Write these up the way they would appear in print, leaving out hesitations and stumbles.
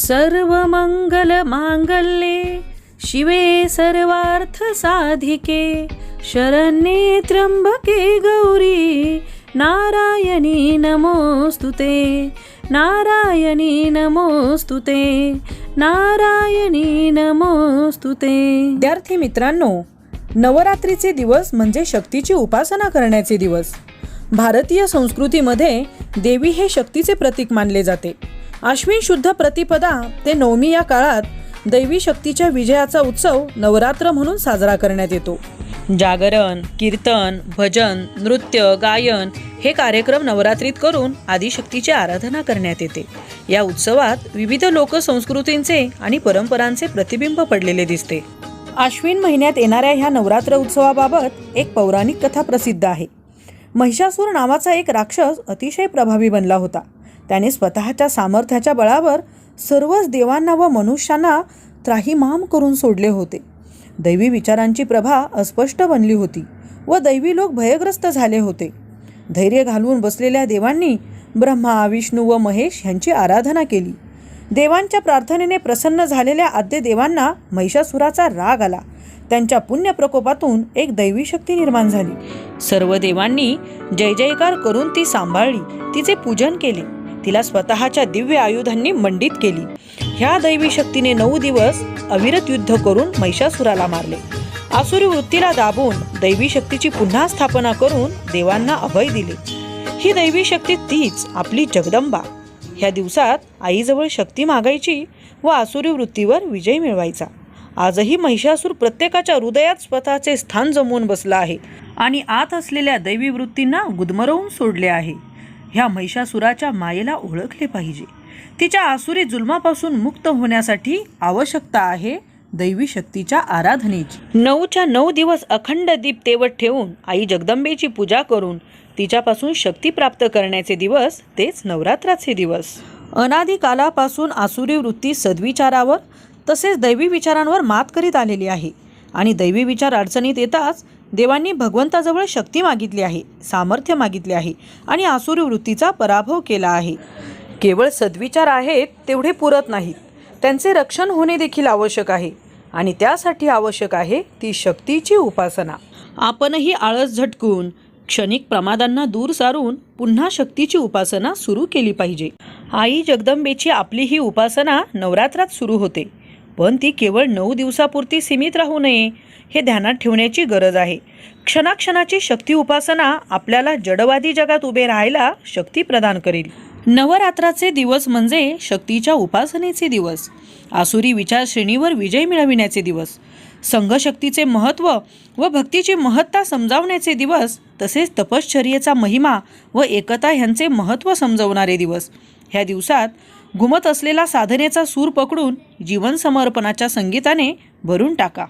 सर्वमंगलमांगल्ये शिवे सर्वार्थसाधिके शरण्ये त्र्यंबके गौरी नारायणी नमोस्तुते नारायणी नमोस्तुते नारायणी नमोस्तुते। विद्यार्थी मित्रांनो, नवरात्रीचे दिवस म्हणजे शक्तीची उपासना करण्याचे दिवस। भारतीय संस्कृतीमध्ये देवी हे शक्तीचे प्रतीक मानले जाते। आश्विन शुद्ध प्रतिपदा ते नवमी या काळात दैवी शक्तीच्या विजयाचा उत्सव नवरात्र म्हणून साजरा करण्यात येतो। जागरण, कीर्तन, भजन, नृत्य, गायन हे कार्यक्रम नवरात्रीत करून आदिशक्तीची आराधना करण्यात येते। या उत्सवात विविध लोकसंस्कृतींचे आणि परंपरांचे प्रतिबिंब पडलेले दिसते। आश्विन महिन्यात येणाऱ्या ह्या नवरात्र उत्सवाबाबत एक पौराणिक कथा प्रसिद्ध आहे। महिषासूर नावाचा एक राक्षस अतिशय प्रभावी बनला होता। त्याने स्वतःच्या सामर्थ्याच्या बळावर सर्वच देवांना व मनुष्यांना त्राहीमाम करून सोडले होते। दैवी विचारांची प्रभा अस्पष्ट बनली होती व दैवी लोक भयग्रस्त झाले होते। धैर्य घालवून बसलेल्या देवांनी ब्रह्मा, विष्णू व महेश यांची आराधना केली। देवांच्या प्रार्थनेने प्रसन्न झालेल्या आद्य देवांना महिषासुराचा राग आला। त्यांच्या पुण्य प्रकोपातून एक दैवी शक्ती निर्माण झाली। सर्व देवांनी जय जयकार करून ती सांभाळली, तिचे पूजन केले, तिला स्वतःच्या दिव्य आयुधांनी मंडित केली। ह्या दैवी शक्तीने 9 दिवस अविरत युद्ध करून महिषासुराला मारले। आसुरी वृत्तीला दाबून दैवी शक्तीची पुन्हा स्थापना करून देवांना अभय दिले। ही दैवी शक्ती तीच आपली जगदंबा। ह्या दिवसात आईजवळ शक्ती मागायची व आसुरी वृत्तीवर विजय मिळवायचा। आजही महिषासूर प्रत्येकाच्या हृदयात स्वतःचे स्थान जमवून बसला आहे आणि आत असलेल्या दैवी वृत्तींना गुदमरवून सोडले आहे। ह्या महिषासुराच्या मायेला ओळखले पाहिजे। तिच्या आसुरी जुलमापासून मुक्त होण्यासाठी आवश्यकता आहे दैवी शक्तीच्या आराधनेची। 9च्या 9 दिवस अखंड दीप तेवत ठेवून आई जगदंबेची पूजा करून तिच्यापासून शक्ती प्राप्त करण्याचे दिवस तेच नवरात्राचे दिवस। अनादी कालापासून आसुरी वृत्ती सद्विचारावर तसेच दैवी विचारांवर मात करीत आलेली आहे आणि दैवी विचार अडचणीत येताच देवांनी भगवंताजवळ शक्ती मागितली आहे, सामर्थ्य मागितले आहे आणि आसुरी वृत्तीचा पराभव केला आहे। केवळ सद्विचार आहेत तेवढे पुरत नाहीत, त्यांचे रक्षण होणे देखील आवश्यक आहे आणि त्यासाठी आवश्यक आहे ती शक्तीची उपासना। आपणही आळस झटकून क्षणिक प्रमादांना दूर सारून पुन्हा शक्तीची उपासना सुरू केली पाहिजे। आई जगदंबेची आपली ही उपासना नवरात्रात सुरू होते, पण ती केवळ 9 दिवसापुरती सीमित राहू नये हे ध्यानात ठेवण्याची गरज आहे। क्षणाक्षणाची शक्ती उपासना आपल्याला जडवादी जगात उभे राहायला शक्ती प्रदान करेल। नवरात्राचे दिवस म्हणजे शक्तीच्या उपासनेचे दिवस, आसुरी विचार श्रेणीवर विजय मिळविण्याचे दिवस, संघशक्तीचे महत्त्व व भक्तीची महत्ता समजावण्याचे दिवस, तसेच तपश्चर्येचा महिमा व एकता ह्यांचे महत्त्व समजवणारे दिवस। ह्या दिवसात घुमत असलेला साधनेचा सूर पकडून जीवन समर्पणाच्या संगीताने भरून टाका।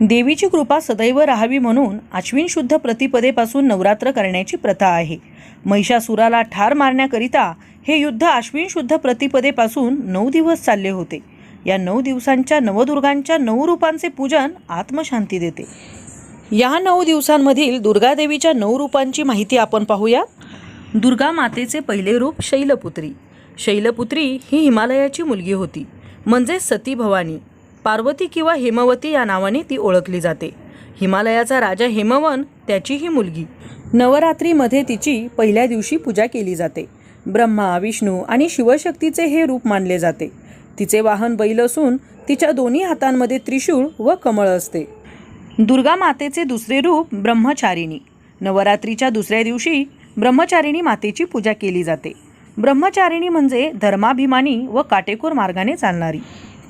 देवीची कृपा सदैव राहावी म्हणून आश्विन शुद्ध प्रतिपदेपासून नवरात्र करण्याची प्रथा आहे। महिषासुराला ठार मारण्याकरिता हे युद्ध आश्विन शुद्ध प्रतिपदेपासून 9 दिवस चालले होते। या 9 दिवसांच्या नवदुर्गांच्या 9 रूपांचे पूजन आत्मशांती देते। या 9 दिवसांमधील दुर्गादेवीच्या 9 रूपांची माहिती आपण पाहूया। दुर्गा मातेचे पहिले रूप शैलपुत्री। शैलपुत्री ही हिमालयाची मुलगी होती, म्हणजे सती भवानी। पार्वती किंवा हेमवती या नावाने ती ओळखली जाते। हिमालयाचा राजा हेमवन त्याची ही मुलगी। नवरात्रीमध्ये तिची पहिल्या दिवशी पूजा केली जाते। ब्रह्मा, विष्णू आणि शिवशक्तीचे हे रूप मानले जाते। तिचे वाहन बैल असून तिच्या दोन्ही हातांमध्ये त्रिशूळ व कमळ असते। दुर्गा मातेचे दुसरे रूप ब्रह्मचारिणी। नवरात्रीच्या दुसऱ्या दिवशी ब्रह्मचारिणी मातेची पूजा केली जाते। ब्रह्मचारिणी म्हणजे धर्माभिमानी व काटेकोर मार्गाने चालणारी।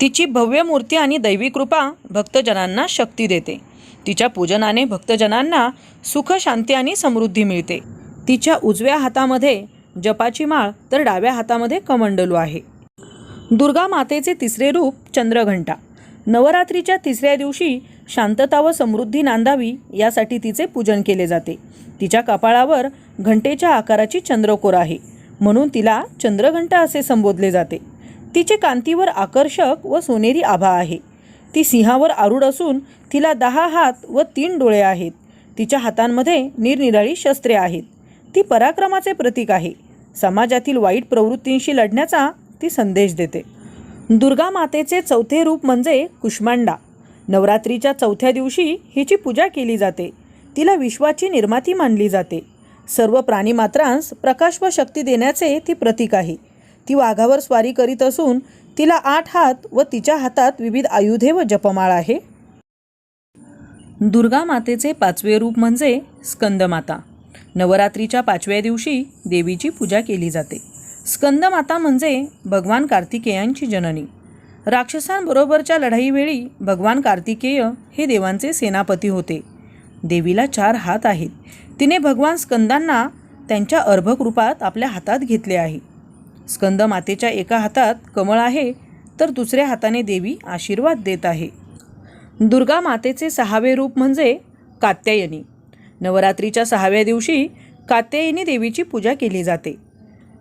तिची भव्य मूर्ती आणि दैवी कृपा भक्तजनांना शक्ती देते। तिच्या पूजनाने भक्तजनांना सुख, शांती आणि समृद्धी मिळते। तिच्या उजव्या हातामध्ये जपाची माळ तर डाव्या हातामध्ये कमंडलू आहे। दुर्गा मातेचे तिसरे रूप चंद्रघंटा। नवरात्रीच्या तिसऱ्या दिवशी शांतता व समृद्धी नांदावी यासाठी तिचे पूजन केले जाते। तिच्या कपाळावर घंटेच्या आकाराची चंद्रकोर आहे, म्हणून तिला चंद्रघंटा असे संबोधले जाते। तिचे कांतीवर आकर्षक व सोनेरी आभा आहे। ती सिंहावर आरूढ असून तिला 10 हात व 3 डोळे आहेत। तिच्या हातांमध्ये निरनिराळी शस्त्रे आहेत। ती पराक्रमाचे प्रतीक आहे। समाजातील वाईट प्रवृत्तींशी लढण्याचा ती संदेश देते। दुर्गा मातेचे चौथे रूप म्हणजे कुष्मांडा. नवरात्रीच्या चौथ्या दिवशी हिची पूजा केली जाते. तिला विश्वाची निर्माती मानली जाते. सर्व प्राणीमात्रांस प्रकाश व शक्ती देण्याचे ती प्रतीक आहे. ती वाघावर स्वारी करीत असून तिला 8 हात व तिच्या हातात विविध आयुधे व जपमाळ आहे. दुर्गा मातेचे 5वे रूप म्हणजे स्कंदमाता. नवरात्रीच्या 5व्या दिवशी देवीची पूजा केली जाते. स्कंदमाता म्हणजे भगवान कार्तिकेयांची जननी. राक्षसांबरोबरच्या लढाईवेळी भगवान कार्तिकेय हे देवांचे सेनापती होते. देवीला 4 हात आहेत. तिने भगवान स्कंदांना त्यांच्या अर्भक रूपात आपल्या हातात घेतले आहे. स्कंद मातेच्या एका हातात कमळ आहे तर दुसऱ्या हाताने देवी आशीर्वाद देत आहे. दुर्गा मातेचे 6वे रूप म्हणजे कात्यायनी. नवरात्रीच्या 6व्या दिवशी कात्यायनी देवीची पूजा केली जाते.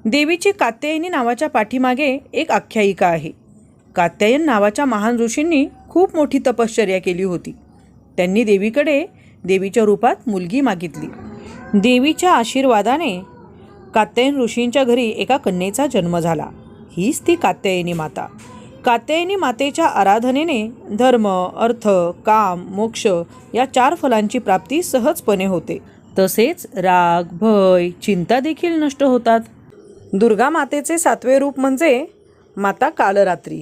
देवीची कात्यायनी नावाच्या पाठीमागे एक आख्यायिका आहे. कात्यायन नावाच्या महान ऋषींनी खूप मोठी तपश्चर्या केली होती. त्यांनी देवीकडे देवीच्या रूपात मुलगी मागितली. देवीच्या आशीर्वादाने कात्यायन ऋषींच्या घरी एका कन्येचा जन्म झाला. हीच ती कात्यायनी माता. कात्यायनी मातेच्या आराधनेने धर्म, अर्थ, काम, मोक्ष या 4 फलांची प्राप्ती सहजपणे होते. तसेच राग, भय, चिंता देखील नष्ट होतात. दुर्गा मातेचे 7वे रूप म्हणजे माता कालरात्री.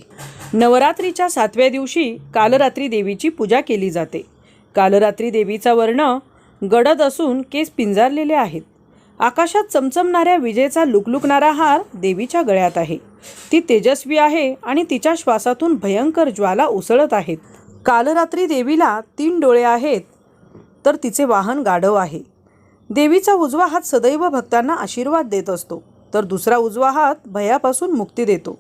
नवरात्रीच्या 7व्या दिवशी कालरात्री देवीची पूजा केली जाते. कालरात्री देवीचा वर्ण गडद असून केस पिंजारलेले आहेत. आकाशात चमचमणाऱ्या विजेचा लुकलुकणारा हार देवीच्या गळ्यात आहे. ती तेजस्वी आहे आणि तिच्या श्वासातून भयंकर ज्वाला उसळत आहेत. कालरात्री देवीला 3 डोळे आहेत तर तिचे वाहन गाढव आहे. देवीचा उजवा हात सदैव भक्तांना आशीर्वाद देत असतो तर दुसरा उजवा हात भयापासून मुक्ती देतो.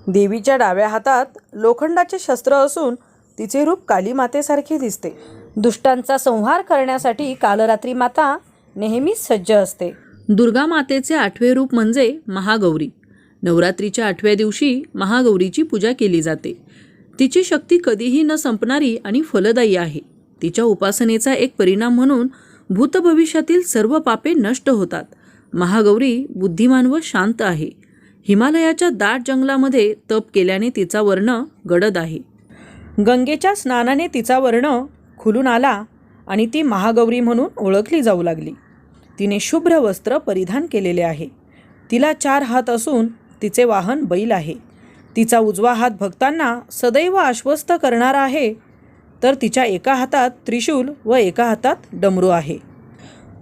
देवीच्या डाव्या हातात लोखंडाचे शस्त्र असून तिचे रूप काली मातेसारखे दिसते. दुष्टांचा संहार करण्यासाठी कालरात्री माता नेहमीच सज्ज असते. दुर्गा मातेचे 8वे रूप म्हणजे महागौरी. नवरात्रीच्या 8व्या दिवशी महागौरीची पूजा केली जाते. तिची शक्ती कधीही न संपणारी आणि फलदायी आहे. तिच्या उपासनेचा एक परिणाम म्हणून भूतभविष्यातील सर्व पापे नष्ट होतात. महागौरी बुद्धिमान व शांत आहे. हिमालयाच्या दाट जंगलामध्ये तप केल्याने तिचा वर्ण गडद आहे. गंगेच्या स्नानाने तिचा वर्ण खुलून आला आणि ती महागौरी म्हणून ओळखली जाऊ लागली. तिने शुभ्र वस्त्र परिधान केलेले आहे. तिला 4 हात असून तिचे वाहन बैल आहे. तिचा उजवा हात भक्तांना सदैव आश्वस्त करणारा आहे तर तिच्या एका हातात त्रिशूल व एका हातात डमरू आहे.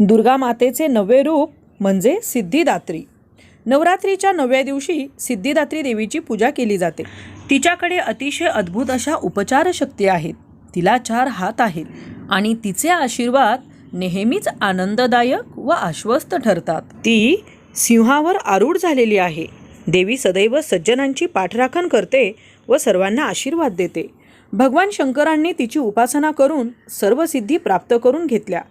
दुर्गा मातेचे 9वे रूप म्हणजे सिद्धिदात्री. नवरात्रीच्या 9व्या दिवशी सिद्धिदात्री देवीची पूजा केली जाते. तिच्याकडे अतिशय अद्भुत अशा उपचार शक्ती आहेत. तिला 4 हात आहेत आणि तिचे आशीर्वाद नेहमीच आनंददायक व आश्वस्त ठरतात. ती सिंहावर आरूढ झालेली आहे. देवी सदैव सज्जनांची पाठराखण करते व सर्वांना आशीर्वाद देते. भगवान शंकरांनी तिची उपासना करून सर्व सिद्धी प्राप्त करून घेतल्या.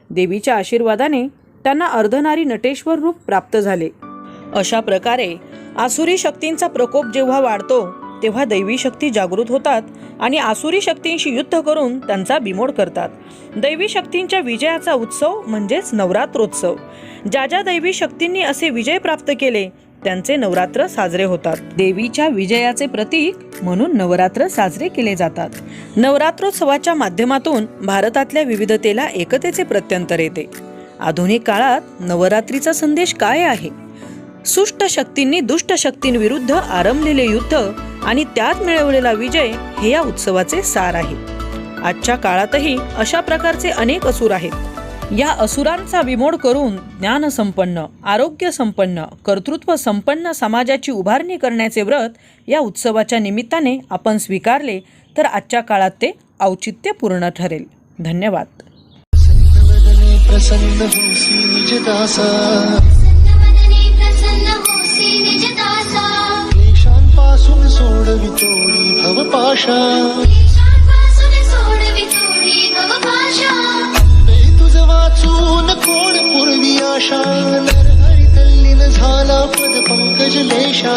देवीच्या आशीर्वादाने त्यांना अर्धनारी नटेश्वर रूप प्राप्त झाले. अशा प्रकारे आसुरी शक्तींचा प्रकोप जेव्हा वाढतो तेव्हा दैवी शक्ती जागृत होतात आणि आसुरी शक्तींशी युद्ध करून त्यांचा बिमोड करतात. दैवी शक्तींच्या विजयाचा उत्सव म्हणजेच नवरात्रोत्सव. ज्या ज्या दैवी शक्तींनी असे विजय प्राप्त केले त्यांचे नवरात्र साजरे होतात. देवीच्या विजयाचे प्रतीक म्हणून नवरात्र साजरे केले जातात. नवरात्रोत्सवाच्या माध्यमातून भारतातल्या विविधतेला एकतेचे प्रत्यंतर येते. आधुनिक काळात नवरात्रीचा संदेश काय आहे? सुष्ट शक्तींनी दुष्ट शक्तींविरुद्ध आरंभलेले युद्ध आणि त्यात मिळवलेला विजय हे या उत्सवाचे सार आहे. आजच्या काळातही अशा प्रकारचे अनेक असुर आहेत. या असुरांचा बिमोड करून ज्ञानसंपन्न, आरोग्यसंपन्न, कर्तृत्व संपन्न समाजाची उभारणी करण्याचे व्रत या उत्सवाच्या निमित्ताने आपण स्वीकारले तर आजच्या काळात ते औचित्यपूर्ण ठरेल. धन्यवाद. प्रसन्न होसी निज दासा, क्लेशांपासून सोडवितोडी भवपाशा, अंबे तुझ वाचून कोण पूर्वी आशा, नरहरी तल्लीन झाला पद पंकज लेशा.